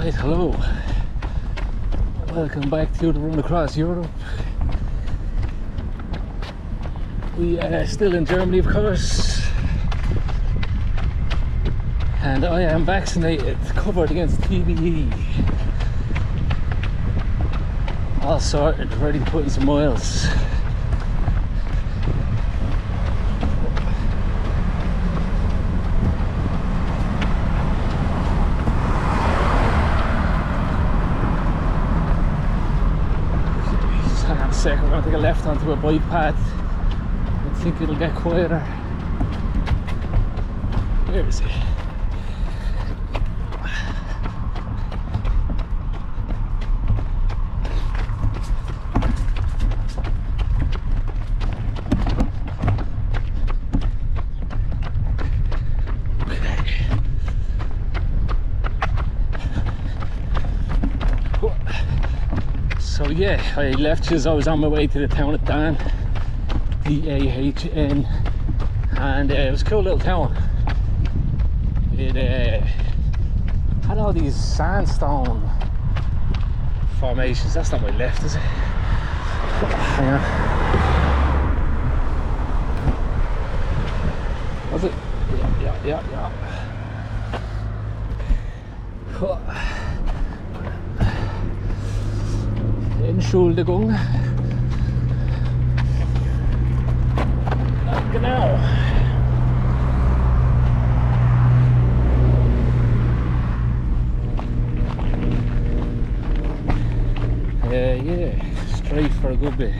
Right, hello. Welcome back to the Run Across Europe. We are still in Germany, of course. And I am vaccinated, covered against TBE. All sorted, ready to put in some miles. We're going to take a left onto a bike path. I think it'll get quieter. Where is it? So yeah, I left as I was on my way to the town of Dahn, D-A-H-N, and it was a cool little town. It had all these sandstone formations. That's not my left, is it? Hang on. Was it? Yeah. Entschuldigung. Genau. Yeah, straight for a good bit.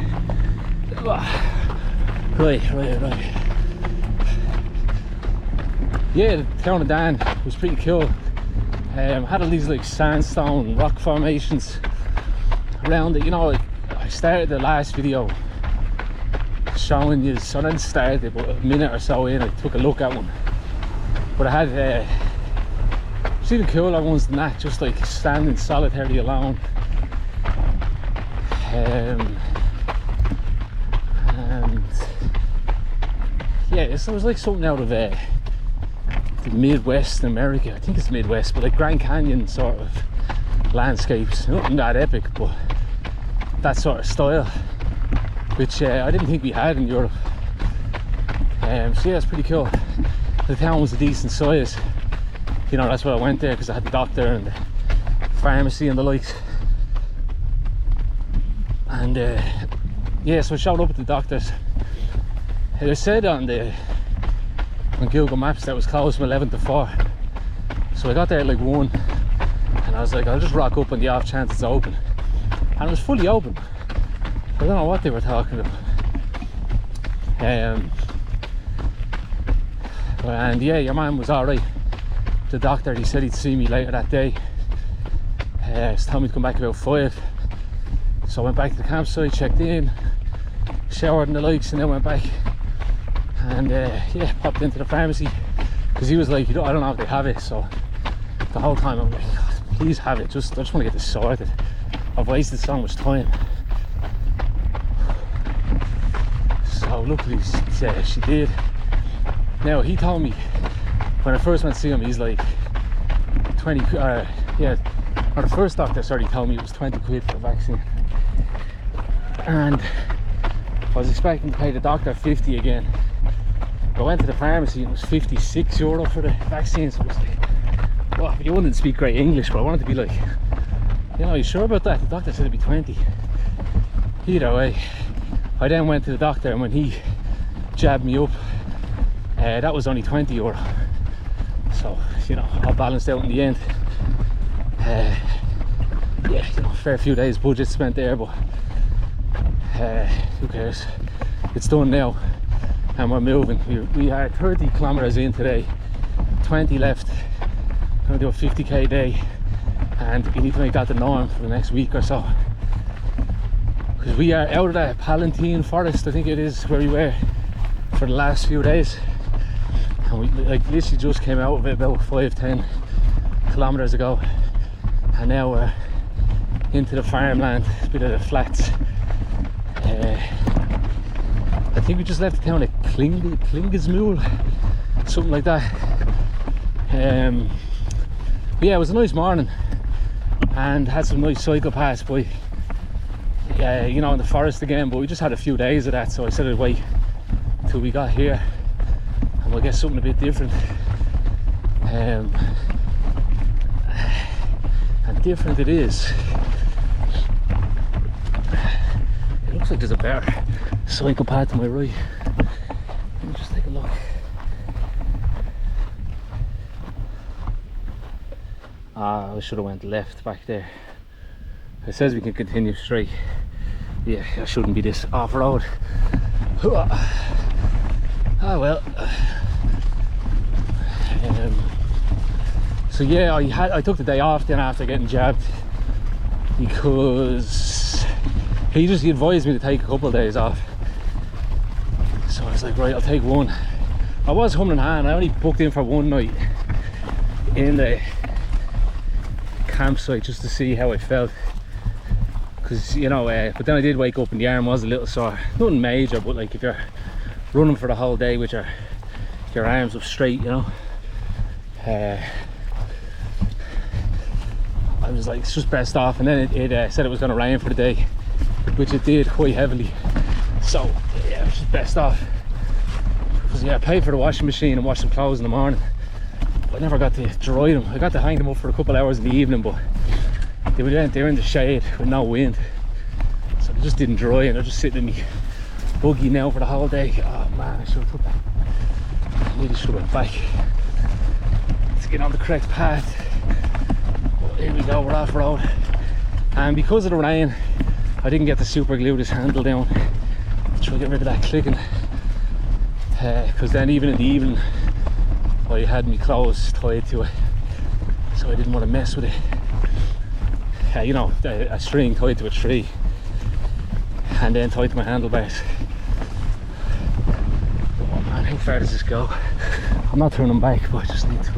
Right. Yeah, the town of Dahn was pretty cool. Had all these like sandstone rock formations around it. You know, I started the last video showing you, so I didn't start it, but a minute or so in I took a look at one. But I had even cooler ones than that, just like standing solitary alone. And yeah, so it was like something out of the Midwest in America. I think it's Midwest, but like Grand Canyon sort of landscapes. Nothing that epic, but that sort of style, which I didn't think we had in Europe. So yeah, it's pretty cool. The town was a decent size. You know, that's why I went there, because I had the doctor and the pharmacy and the likes. And yeah, so I showed up at the doctor's. It said on Google Maps that it was closed from 11 to 4. So I got there at like 1, and I was like, I'll just rock up on the off chance it's open. And it was fully open. I don't know what they were talking about. And yeah, your man was alright. The doctor, he said he'd see me later that day. He told me to come back about 5. So I went back to the campsite, checked in, showered and the likes, and then went back. And yeah, popped into the pharmacy, because he was like, I don't know if they have it. So the whole time I'm like, please have it, I just want to get this sorted. I've wasted so much time. So luckily she did. Now he told me when I first went to see him, he's like 20 yeah, or the first doctor told me it was 20 quid for the vaccine, and I was expecting to pay the doctor 50 again. I went to the pharmacy and it was €56 for the vaccine. So it was like, well, you wouldn't speak great English, but I wanted to be like, you know, are you sure about that? The doctor said it'd be 20. Either way, I then went to the doctor, and when he jabbed me up, that was only €20. So, you know, all balanced out in the end. Yeah, you know, fair few days budget spent there, but who cares? It's done now, and we're moving. We are 30 kilometers in today, 20 left. Gonna do a 50k day. And we need to make that the norm for the next week or so, because we are out of that Palatine forest, I think it is, where we were for the last few days, and we like literally just came out of it about 5-10 kilometers ago, and now we're into the farmland, a bit of the flats. I think we just left the town of Klingesmuhl, something like that. Yeah, it was a nice morning. and had some nice psychopaths by you know, in the forest again, but we just had a few days of that, so I said I'd wait till we got here and we'll get something a bit different. And different it is. It looks like there's a better psychopath to my right. Let me just take a look. I should have went left back there. It says we can continue straight. Yeah, I shouldn't be this off-road. Ah well. So yeah, I took the day off then after getting jabbed, because he advised me to take a couple of days off. So I was like, right, I'll take one. I was humming and hawing. I only booked in for one night in the campsite just to see how I felt, because you know, but then I did wake up and the arm was a little sore. Nothing major, but like if you're running for the whole day with your arms up straight, you know, I was like, it's just best off. And then it said it was going to rain for the day, which it did quite heavily. So yeah, it was just best off, because yeah, I paid for the washing machine and washed some clothes in the morning. I never got to dry them. I got to hang them up for a couple of hours in the evening, but they were in the shade with no wind, so they just didn't dry, and they're just sitting in me buggy now for the whole day. Oh man, I should have took that. I really should have went back to get on the correct path. But here we go, we're off road, and because of the rain I didn't get to super glue this handle down to try to get rid of that clicking, because then even in the evening I had my clothes tied to it, so I didn't want to mess with it. You know, a string tied to a tree and then tied to my handlebars. Oh man, how far does this go? I'm not turning back, but I just need to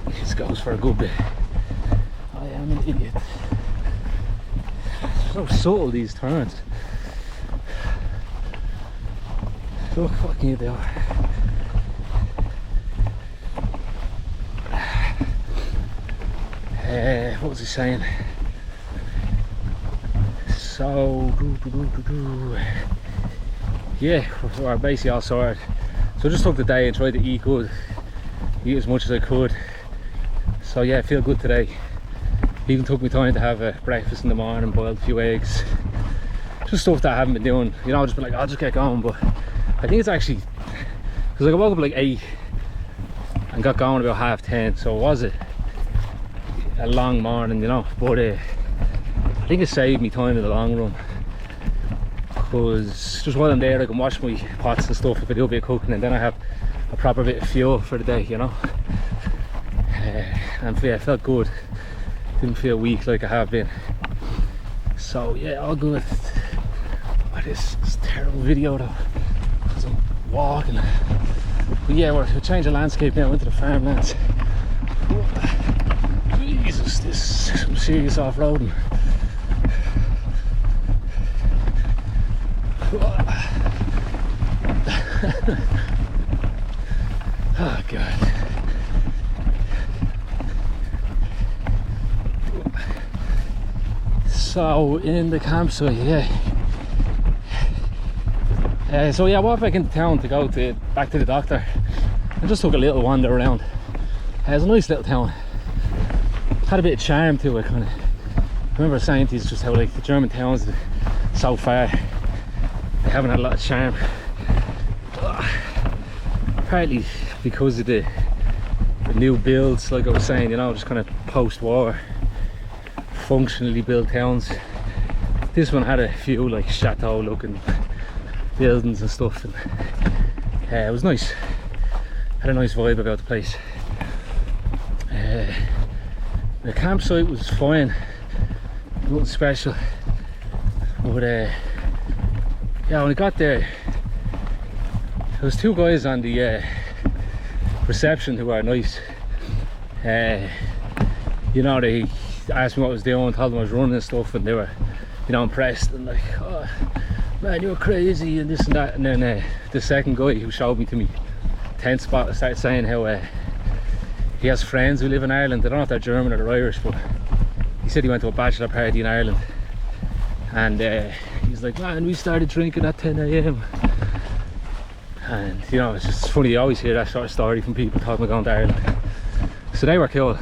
this goes for a good bit. I am an idiot. So subtle, these turns. Look what can you do? What was he saying? So yeah, we're basically all sorted. So I just took the day and tried to eat good, eat as much as I could. So yeah, I feel good today. Even took me time to have a breakfast in the morning, boiled a few eggs, just stuff that I haven't been doing, you know. Just been like, I'll just get going. But I think it's actually because I woke up like 8 and got going about 10:30, so it was a long morning, you know. But I think it saved me time in the long run, because just while I'm there I can wash my pots and stuff if I do a bit of cooking, and then I have a proper bit of fuel for the day, you know. And yeah, I felt good, didn't feel weak like I have been. So yeah, all good. Oh, this terrible video though, because I'm walking. But yeah, we're changing landscape now into the farmlands. Jesus, this is some serious off-roading. Oh god. So in the campsite, yeah. So yeah, I walked back into town to go back to the doctor. I just took a little wander around. It's a nice little town. Had a bit of charm to it, kind of. I remember saying to you just how like the German towns so far, they haven't had a lot of charm. Partly because of the new builds, like I was saying, you know, just kind of post-war, functionally built towns. This one had a few like chateau looking buildings and stuff, and it was nice. Had a nice vibe about the place. The campsite was fine, nothing special, but yeah, when I got there was 2 guys on the reception who were nice. You know, they asked me what I was doing, told them I was running and stuff, and they were, you know, impressed and like, oh man, you're crazy and this and that. And then the second guy who showed me to me tent spot started saying how he has friends who live in Ireland. They don't know if they're German or they're Irish, but he said he went to a bachelor party in Ireland, and he's like, man, we started drinking at 10 a.m. And you know, it's just funny, you always hear that sort of story from people talking about going to Ireland. So they were cool.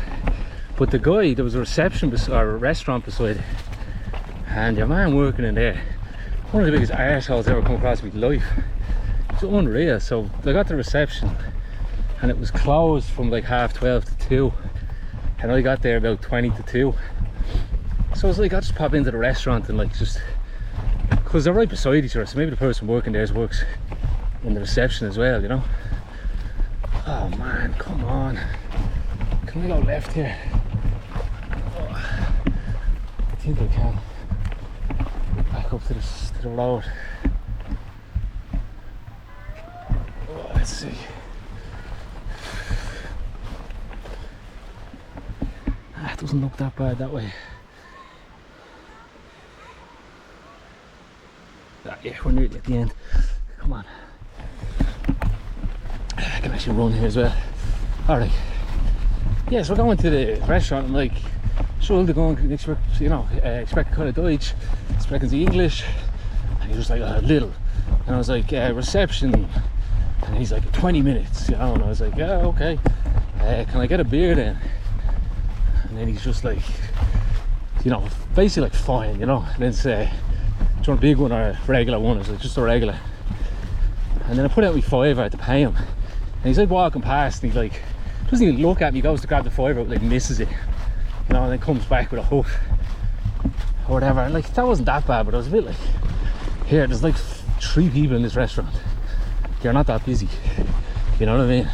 But the guy, there was a reception or a restaurant beside it, and your man working in there, one of the biggest arseholes I've ever come across in my life. It's unreal. So they got the reception and it was closed from like 12:30 to 2, and I got there about 20 to 2. So I was like, I'll just pop into the restaurant and like just, because they're right beside each other, so maybe the person working there works in the reception as well, you know. Oh man, come on, can I go left here? Oh, I think I can. Back up to the road. Oh, let's see. It doesn't look that bad that way. Yeah, we're nearly at the end. Come on. I can actually run here as well. Alright. Yeah, so we're going to the restaurant and like, sure, they're going, you know, expect kind of Deutsch, expecting the English. And he was like, a little. And I was like, reception. And he's like, 20 minutes, you know. And I was like, yeah, okay. Can I get a beer then? And then he's just like, you know, basically like, fine, you know. And then say, do you want a big one or a regular one? I was like, just a regular. And then I put out my fiver, I had to pay him. And he's like walking past and he's like, doesn't even look at me, goes to grab the fiver, but like misses it. You know, and then comes back with a hook or whatever. And like, that wasn't that bad, but I was a bit like, here, there's like 3 people in this restaurant. You're not that busy. You know what I mean?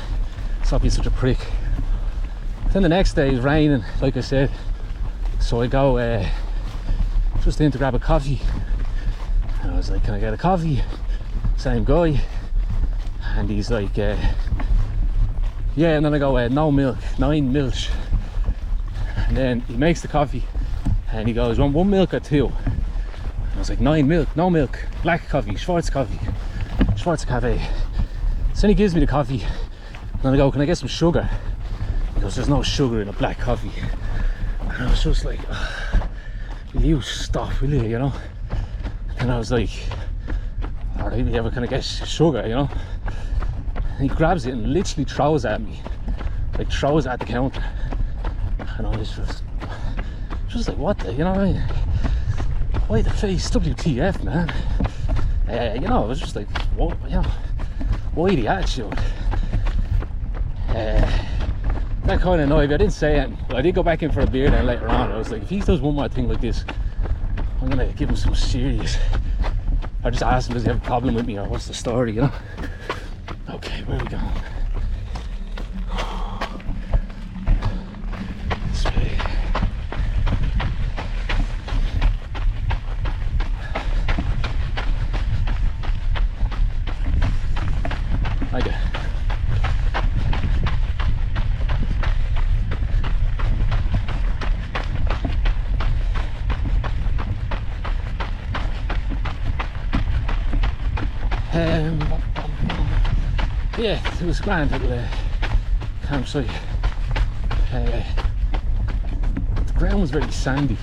Stop being such a prick. Then the next day it's raining, like I said. So I go just in to grab a coffee. And I was like, can I get a coffee? Same guy. And he's like, yeah. And then I go, no milk, 9 milk. And then he makes the coffee and he goes, want 1 milk or 2? And I was like, 9 milk, no milk, black coffee, Schwarz coffee, Schwarz cafe. So then he gives me the coffee and then I go, can I get some sugar? He goes, there's no sugar in a black coffee. And I was just like, will you stop, will you know? And I was like, alright, we ever kind of get sugar, you know? And he grabs it and literally throws it at me, like throws it at the counter. And I was just like, what the, you know what I mean? Why the face, WTF, man? You know, I was just like, what, you know, why the attitude? That kind of annoyed me. I didn't say it, but I did go back in for a beer then later on. I was like, if he does one more thing like this, I'm gonna give him some serious. I just asked him, does he have a problem with me or what's the story, you know? Okay, where are we going? This way. Okay. Yeah, it was grand at the campsite. The ground was very sandy.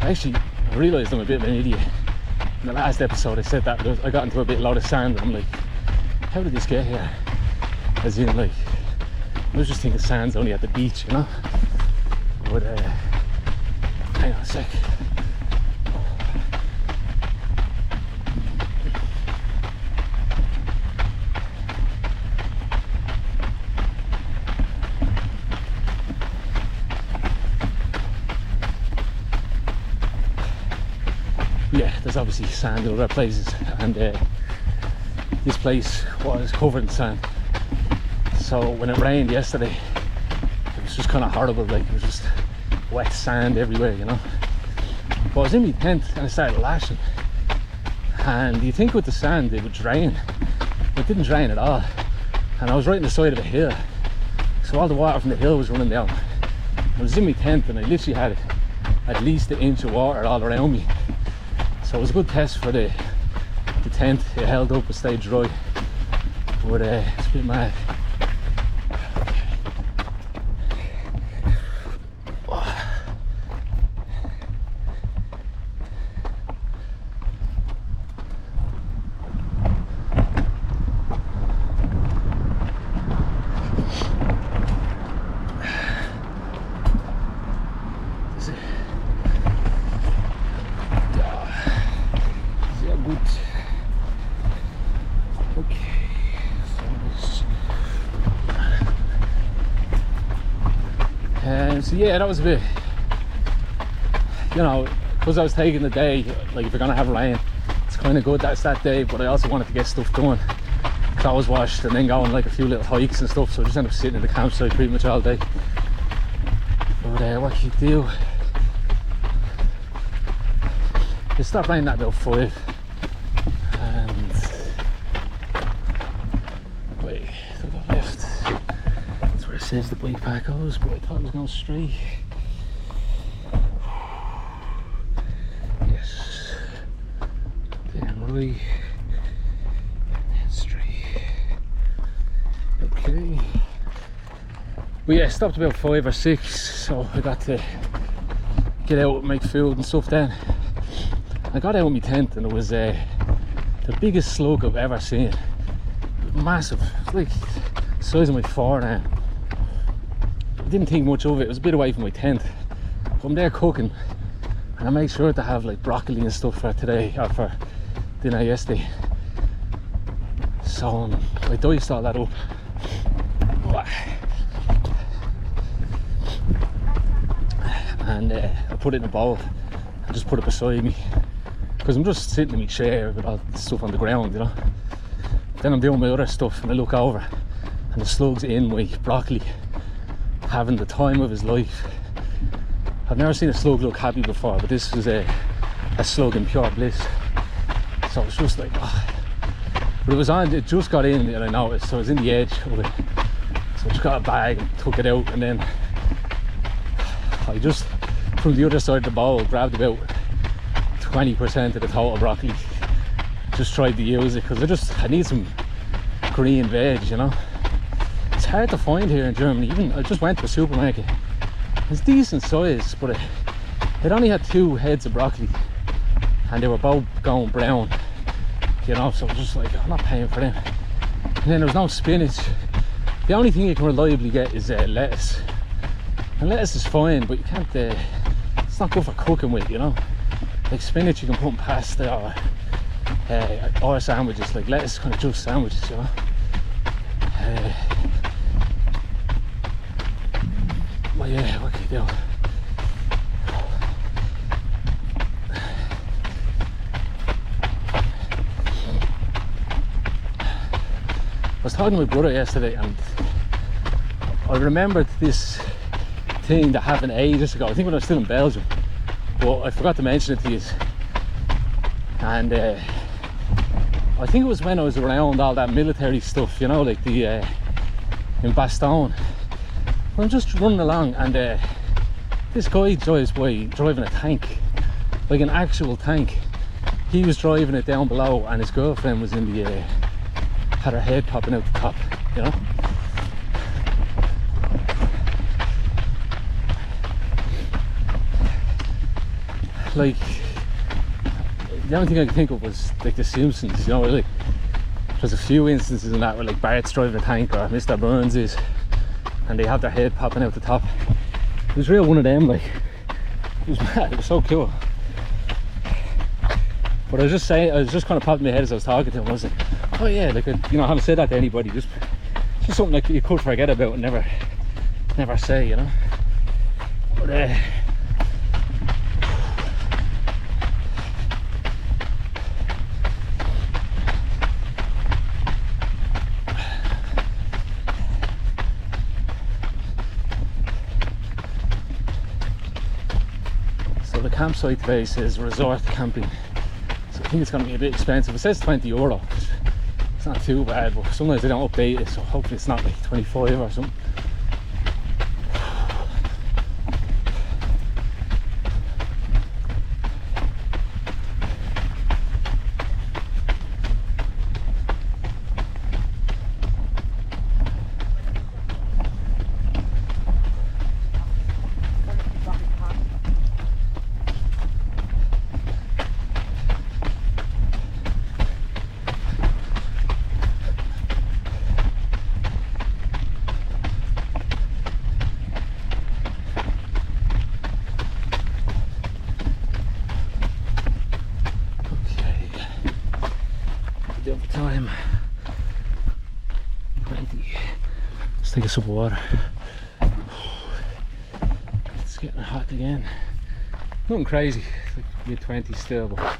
I realised I'm a bit of an idiot. In the last episode I said that I got into a lot of sand and I'm like, how did this get here? As in, like, I was just thinking sand's only at the beach, you know? But hang on a sec. Yeah, there's obviously sand in other places, and this place was covered in sand. So when it rained yesterday, it was just kind of horrible. Like, it was just wet sand everywhere, you know. But I was in my tent and I started lashing, and you think with the sand it would drain. It didn't drain at all, and I was right on the side of a hill, so all the water from the hill was running down. I was in my tent and I literally had at least an inch of water all around me. So it was a good test for the tent. It held up, it stayed dry. But it's a bit mad. Right. Okay. So yeah, that was a bit, you know, because I was taking the day, like if you're gonna have rain, it's kind of good that's that day, but I also wanted to get stuff done, clothes washed, and then go on like a few little hikes and stuff, so I just ended up sitting in the campsite pretty much all day. But what you do, it stopped raining at about 5, and wait, to the left, that's where it says the bike path goes, but I thought it was going straight. Yes, then right, then straight. Okay, but yeah, stopped about 5 or 6, so I got to get out and make food and stuff then. I got out with my tent and it was the biggest slug I've ever seen. Massive, it's like the size of my forearm. I didn't think much of it, it was a bit away from my tent. But I'm there cooking and I made sure to have like broccoli and stuff for today, or for dinner yesterday. So I diced all that up. And I put it in a bowl and just put it beside me, because I'm just sitting in my chair with all the stuff on the ground, you know. Then I'm doing my other stuff and I look over and the slug's in my broccoli, having the time of his life. I've never seen a slug look happy before, but this was a slug in pure bliss. So it's just like, oh. But it was on, it just got in and I noticed, so it was in the edge of it. So I just got a bag and took it out, and then I just, from the other side of the bowl, grabbed about 20% of the total broccoli. Just tried to use it because I need some green veg, you know. It's hard to find here in Germany. Even I just went to a supermarket. It's decent size, but it only had 2 heads of broccoli and they were both going brown, you know, so I was just like, I'm not paying for them. And then there was no spinach. The only thing you can reliably get is lettuce. And lettuce is fine, but you can't, it's not good for cooking with, you know. Like spinach you can put in pasta or sandwiches. Like lettuce is kind of just sandwiches, you know. Well, yeah, what can you do? I was talking to my brother yesterday and I remembered this thing that happened ages ago. I think when I was still in Belgium, but I forgot to mention it to you. And I think it was when I was around all that military stuff, you know, like the in Bastogne. I'm just running along and this guy drives by driving a tank, like an actual tank. He was driving it down below and his girlfriend was in the had her head popping out the top, you know. Like, the only thing I could think of was like The Simpsons, you know, like there's a few instances in that where like Bart's driving a tank or Mr. Burns is, and they have their head popping out the top. It was real one of them, like, it was mad, it was so cool. But I was just saying, I was just kind of popping my head as I was talking to him. I was like, oh yeah, like, you know, I haven't said that to anybody, just something like you could forget about and never say, you know. But so the campsite today says resort camping. So I think it's going to be a bit expensive. It says €20. It's not too bad, but sometimes they don't update it, so hopefully it's not like 25 or something. the other time. 20. Let's take a sip of water. It's getting hot again. Nothing crazy, it's like mid-20s still, but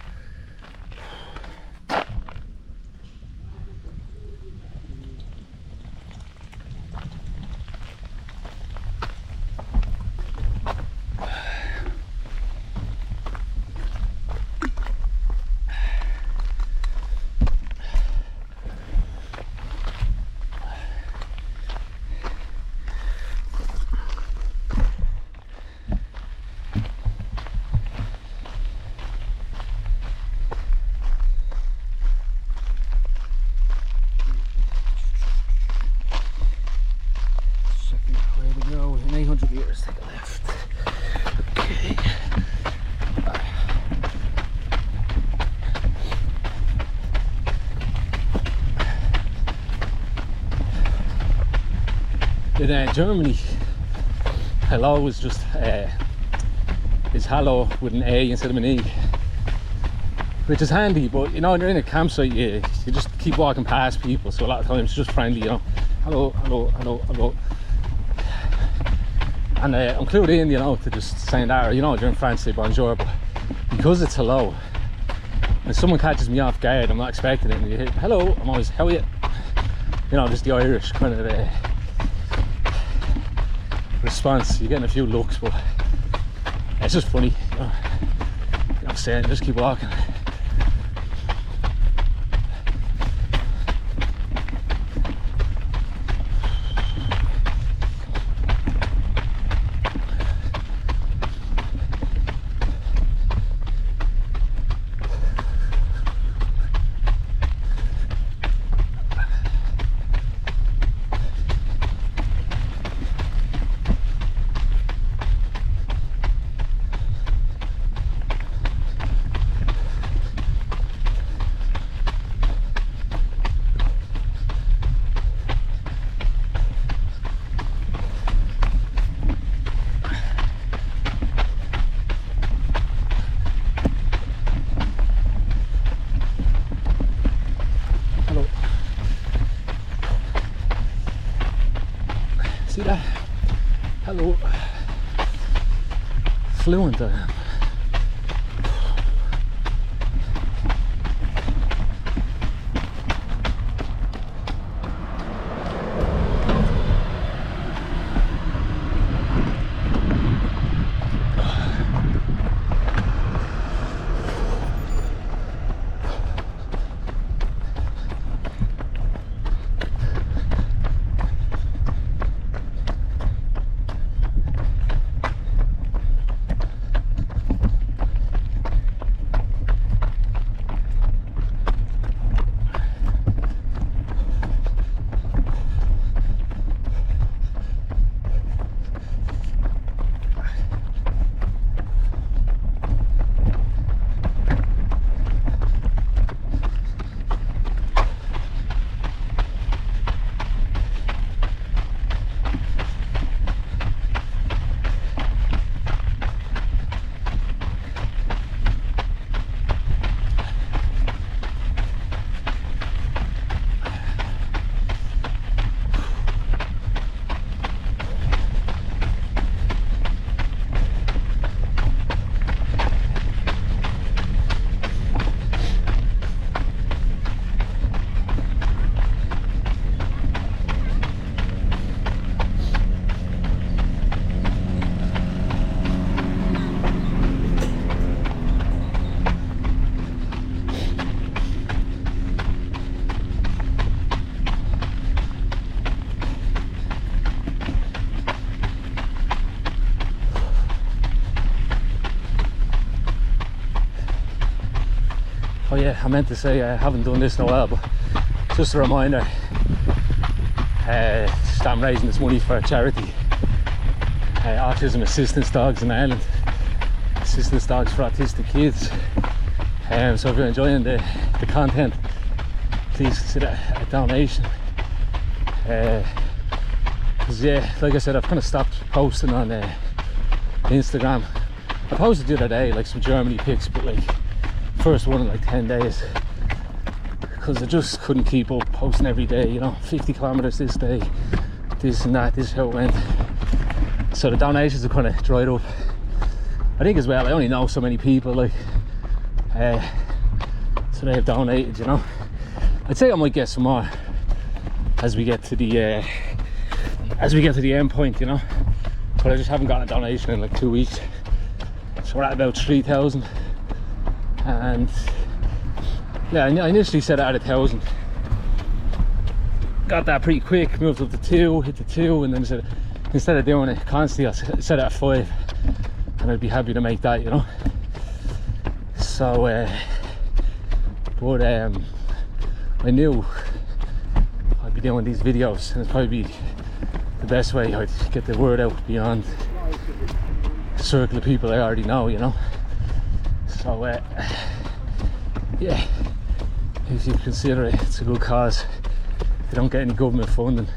in 800 meters, take a left. Okay. In Germany, hello is just is hello with an A instead of an E, which is handy. But you know, when you're in a campsite, you just keep walking past people, so a lot of times it's just friendly, you know, hello, hello, hello, hello. And I'm clued in, you know, to just saying that, or, you know, during France say bonjour, but because it's hello, and someone catches me off guard, I'm not expecting it, and you hit hello, I'm always, how are you? You know, just the Irish kind of response. You're getting a few looks, but it's just funny, you know. I'm saying, just keep walking. See that? Hello. Fluent I am. Oh yeah, I meant to say I haven't done this in a while, but just a reminder, I'm raising this money for a charity, Autism Assistance Dogs in Ireland, assistance dogs for autistic kids. So if you're enjoying the content, please consider a donation. Because yeah, like I said, I've kind of stopped posting on Instagram. I posted the other day like some Germany pics, but like first one in like 10 days, because I just couldn't keep up posting every day, you know, 50 kilometers this day, this and that. This is how it went. So the donations have kind of dried up. I think as well, I only know so many people, like, so they have donated, you know. I'd say I might get some more as we get to the end point, you know. But I just haven't gotten a donation in like 2 weeks. So we're at about 3,000. And yeah, I initially set it at 1,000. Got that pretty quick, moved up to 2, hit the 2, and then instead of doing it constantly, I set it at 5. And I'd be happy to make that, you know. So, I knew I'd be doing these videos, and it'd probably be the best way I'd get the word out beyond the circle of people I already know, you know. So, yeah, if you consider it, it's a good cause. They don't get any government funding.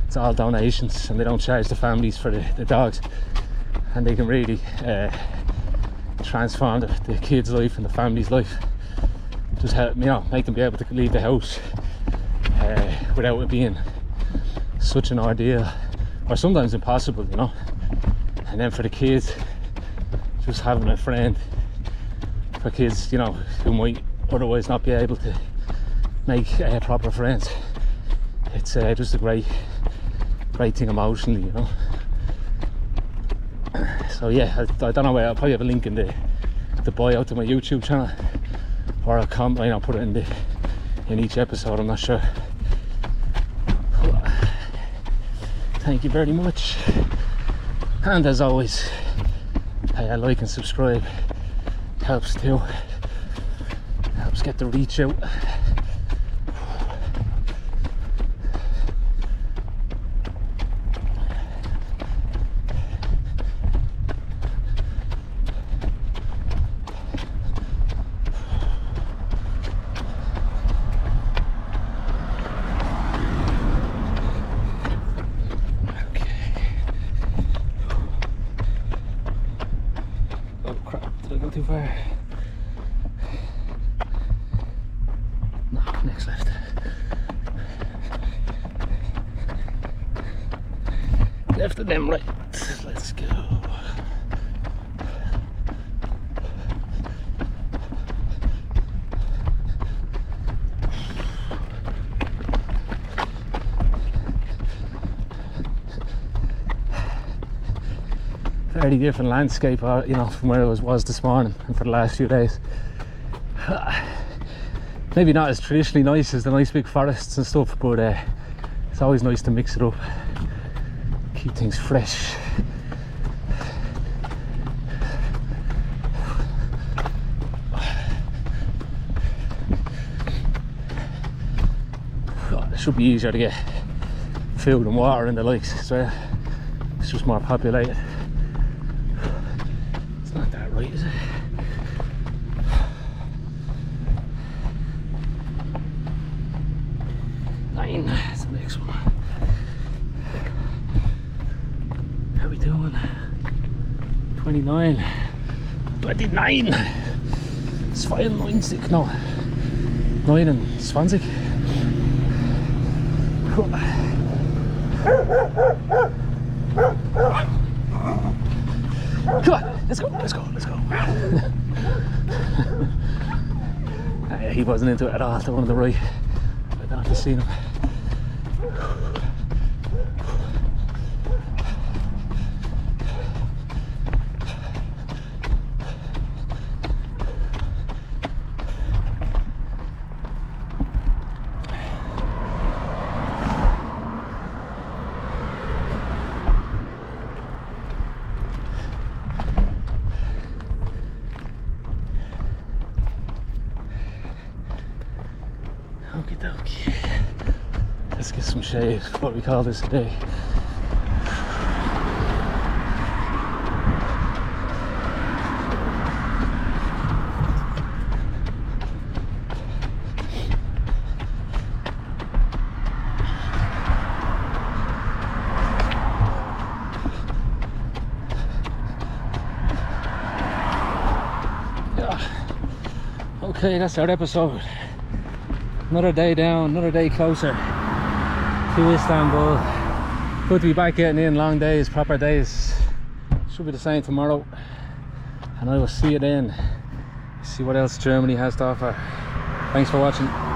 It's all donations, and they don't charge the families for the dogs, and they can really transform the kids' life and the family's life. Just help, you know, make them be able to leave the house without it being such an ordeal, or sometimes impossible, you know. And then for the kids, just having a friend, for kids, you know, who might otherwise not be able to make proper friends, it's just a great thing emotionally, you know. So yeah, I don't know where, I'll probably have a link in the bio to my YouTube channel, or I'll you know, put it in each episode, I'm not sure. Thank you very much, and as always, like and subscribe helps too, helps get the reach out. Too far. No, next left. Left and then right. Let's go. Very different landscape, you know, from where I was this morning and for the last few days. Maybe not as traditionally nice as the nice big forests and stuff, but it's always nice to mix it up, keep things fresh. It should be easier to get food and water and the likes as well. It's just more populated. Right, is it? Nine, that's the next one. How are we doing? 29. 29! It's 92, no. 9 and Swansea. Come on, let's go. He wasn't into it at all, the one on the right. I don't have to see him. Okey-dokey. Let's get some shade, what we call this today. Yeah. Okay, that's our episode. Another day down, another day closer to Istanbul. Good to be back getting in. Long days, proper days. Should be the same tomorrow, and I will see you then. See what else Germany has to offer. Thanks for watching.